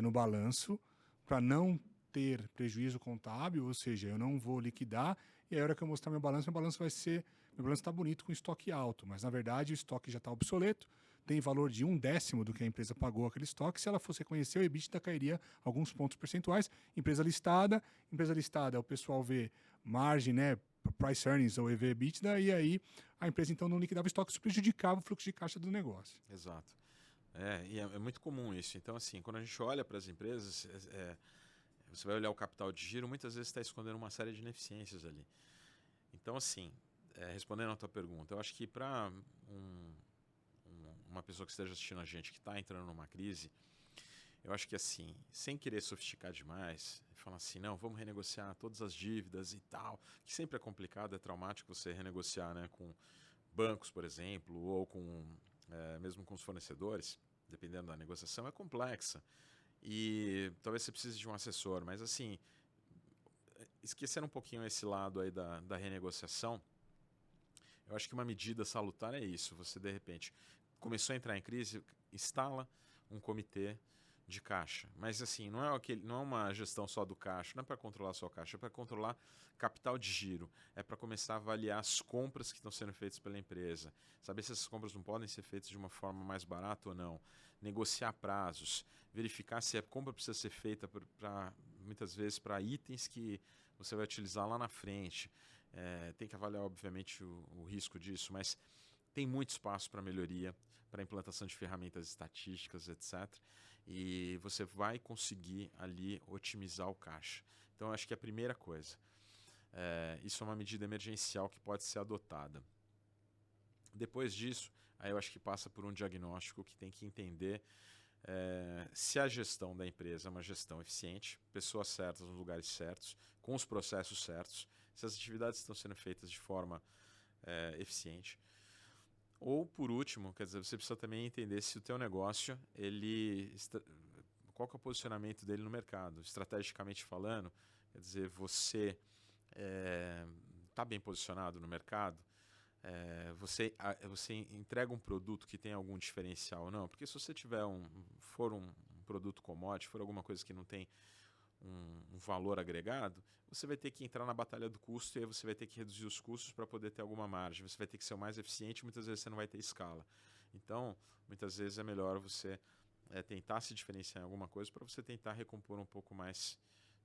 no balanço para não ter prejuízo contábil, ou seja, eu não vou liquidar, e aí a hora que eu mostrar meu balanço vai ser, meu balanço está bonito com estoque alto, mas na verdade o estoque já está obsoleto, tem valor de 1/10 do que a empresa pagou aquele estoque, se ela fosse reconhecer, o EBITDA cairia alguns pontos percentuais. Empresa listada, o pessoal vê margem, né, price earnings ou EV/EBITDA, e aí a empresa então não liquidava estoque, isso prejudicava o fluxo de caixa do negócio. Exato. E é muito comum isso. Então, assim, quando a gente olha para as empresas, você vai olhar o capital de giro, muitas vezes está escondendo uma série de ineficiências ali. Então, assim, respondendo a tua pergunta, eu acho que para uma pessoa que esteja assistindo a gente que está entrando numa crise, eu acho que assim, sem querer sofisticar demais, falar assim, não, vamos renegociar todas as dívidas e tal, que sempre é complicado, é traumático você renegociar, né, com bancos, por exemplo, ou mesmo com os fornecedores, dependendo da negociação, é complexa. E talvez você precise de um assessor, mas assim, esquecendo um pouquinho esse lado aí da renegociação, eu acho que uma medida salutar é isso. Você, de repente, começou a entrar em crise, instala um comitê de caixa. Mas assim, não é uma gestão só do caixa, não é para controlar só o caixa, é para controlar capital de giro, é para começar a avaliar as compras que estão sendo feitas pela empresa, saber se essas compras não podem ser feitas de uma forma mais barata ou não, negociar prazos, verificar se a compra precisa ser feita muitas vezes para itens que você vai utilizar lá na frente. Tem que avaliar, obviamente, o risco disso, mas tem muito espaço para melhoria, para implantação de ferramentas estatísticas, etc. E você vai conseguir ali otimizar o caixa. Então, eu acho que é a primeira coisa. Isso é uma medida emergencial que pode ser adotada. Depois disso, aí eu acho que passa por um diagnóstico que tem que entender se a gestão da empresa é uma gestão eficiente, pessoas certas nos lugares certos, com os processos certos, se as atividades estão sendo feitas de forma eficiente. Ou, por último, quer dizer, você precisa também entender se o teu negócio, qual que é o posicionamento dele no mercado. Estrategicamente falando, quer dizer, você está bem posicionado no mercado? Você entrega um produto que tem algum diferencial ou não? Porque se você for um produto commodity, for alguma coisa que não tem um valor agregado, você vai ter que entrar na batalha do custo e aí você vai ter que reduzir os custos para poder ter alguma margem. Você vai ter que ser o mais eficiente e muitas vezes você não vai ter escala. Então, muitas vezes é melhor você tentar se diferenciar em alguma coisa para você tentar recompor um pouco mais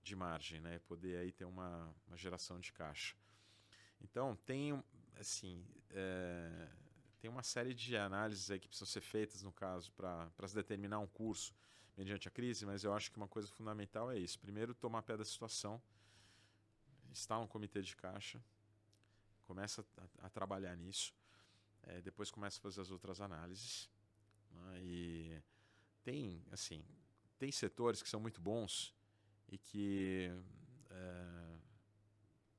de margem, né? E poder aí ter uma geração de caixa. Então, tem uma série de análises aí que precisam ser feitas, no caso, para se determinar um curso mediante a crise, mas eu acho que uma coisa fundamental é isso. Primeiro, tomar pé da situação, instala um comitê de caixa, começa a trabalhar nisso, depois começa a fazer as outras análises, né? E tem, assim, tem setores que são muito bons e que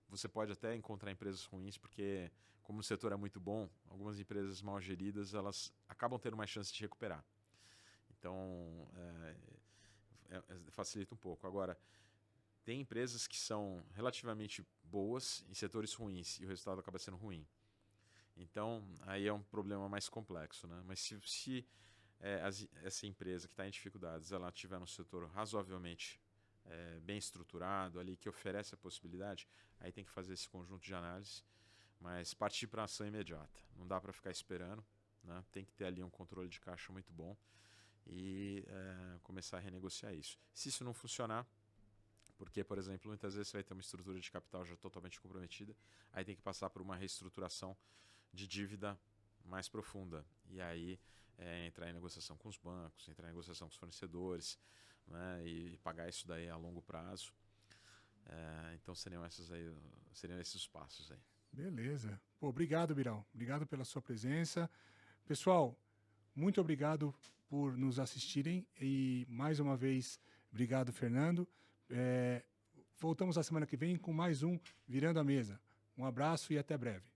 você pode até encontrar empresas ruins, porque como o setor é muito bom, algumas empresas mal geridas, elas acabam tendo mais chance de recuperar. Então, facilita um pouco. Agora, tem empresas que são relativamente boas em setores ruins e o resultado acaba sendo ruim. Então, aí é um problema mais complexo, né? Mas se essa empresa que está em dificuldades, ela estiver num setor razoavelmente bem estruturado ali, que oferece a possibilidade, aí tem que fazer esse conjunto de análise, mas partir para ação imediata. Não dá para ficar esperando, né? Tem que ter ali um controle de caixa muito bom e começar a renegociar isso. Se isso não funcionar, porque, por exemplo, muitas vezes você vai ter uma estrutura de capital já totalmente comprometida, aí tem que passar por uma reestruturação de dívida mais profunda. E aí entrar em negociação com os bancos, entrar em negociação com os fornecedores, né, e pagar isso daí a longo prazo. Então seriam esses os passos aí. Beleza. Pô, obrigado, Biral. Obrigado pela sua presença. Pessoal, muito obrigado por nos assistirem e, mais uma vez, obrigado, Fernando. Voltamos a semana que vem com mais um Virando a Mesa. Um abraço e até breve.